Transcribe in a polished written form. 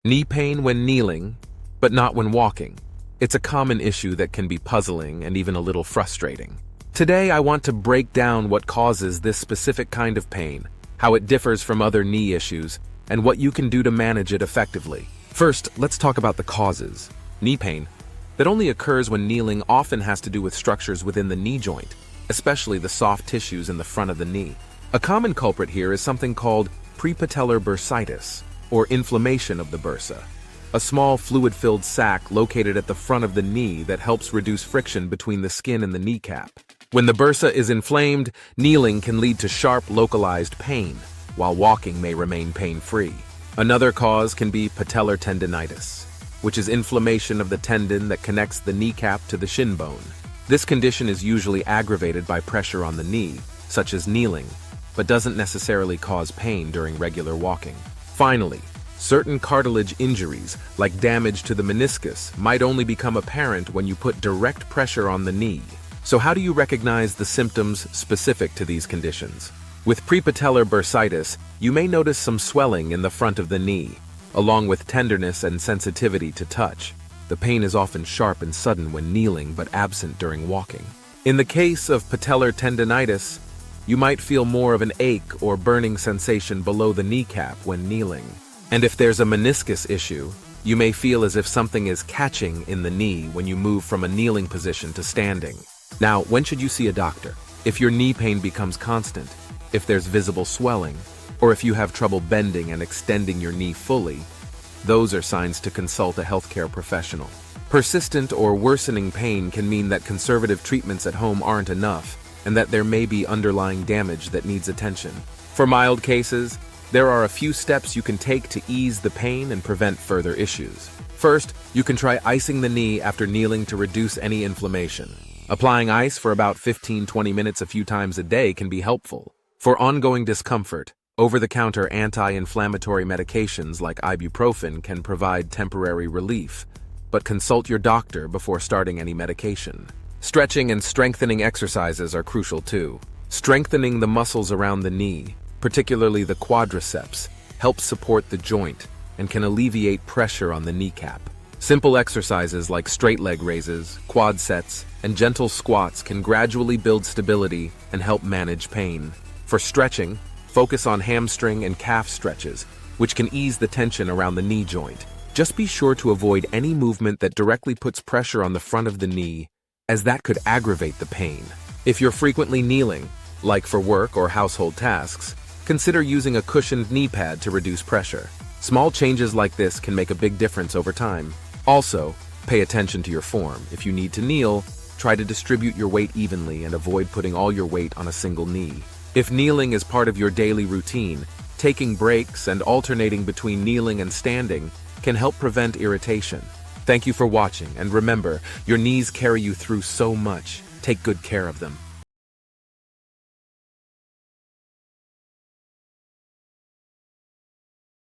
Knee pain when kneeling, but not when walking. It's a common issue that can be puzzling and even a little frustrating. Today, I want to break down what causes this specific kind of pain, how it differs from other knee issues, and what you can do to manage it effectively. First, let's talk about the causes. Knee pain that only occurs when kneeling often has to do with structures within the knee joint, especially the soft tissues in the front of the knee. A common culprit here is something called prepatellar bursitis, or inflammation of the bursa, a small fluid-filled sac located at the front of the knee that helps reduce friction between the skin and the kneecap. When the bursa is inflamed, kneeling can lead to sharp, localized pain, while walking may remain pain-free. Another cause can be patellar tendinitis, which is inflammation of the tendon that connects the kneecap to the shin bone. This condition is usually aggravated by pressure on the knee, such as kneeling, but doesn't necessarily cause pain during regular walking. Finally, certain cartilage injuries, like damage to the meniscus, might only become apparent when you put direct pressure on the knee. So how do you recognize the symptoms specific to these conditions? With prepatellar bursitis, you may notice some swelling in the front of the knee, along with tenderness and sensitivity to touch. The pain is often sharp and sudden when kneeling, but absent during walking. In the case of patellar tendinitis, you might feel more of an ache or burning sensation below the kneecap when kneeling. And if there's a meniscus issue, you may feel as if something is catching in the knee when you move from a kneeling position to standing. Now, when should you see a doctor? If your knee pain becomes constant, if there's visible swelling, or if you have trouble bending and extending your knee fully, those are signs to consult a healthcare professional. Persistent or worsening pain can mean that conservative treatments at home aren't enough, and that there may be underlying damage that needs attention. For mild cases, there are a few steps you can take to ease the pain and prevent further issues. First, you can try icing the knee after kneeling to reduce any inflammation. Applying ice for about 15-20 minutes a few times a day can be helpful. For ongoing discomfort, over-the-counter anti-inflammatory medications like ibuprofen can provide temporary relief, but consult your doctor before starting any medication. Stretching and strengthening exercises are crucial too. Strengthening the muscles around the knee, particularly the quadriceps, helps support the joint and can alleviate pressure on the kneecap. Simple exercises like straight leg raises, quad sets, and gentle squats can gradually build stability and help manage pain. For stretching, focus on hamstring and calf stretches, which can ease the tension around the knee joint. Just be sure to avoid any movement that directly puts pressure on the front of the knee, as that could aggravate the pain. If you're frequently kneeling, like for work or household tasks, consider using a cushioned knee pad to reduce pressure. Small changes like this can make a big difference over time. Also, pay attention to your form. If you need to kneel, try to distribute your weight evenly and avoid putting all your weight on a single knee. If kneeling is part of your daily routine, taking breaks and alternating between kneeling and standing can help prevent irritation. Thank you for watching, and remember, your knees carry you through so much. Take good care of them.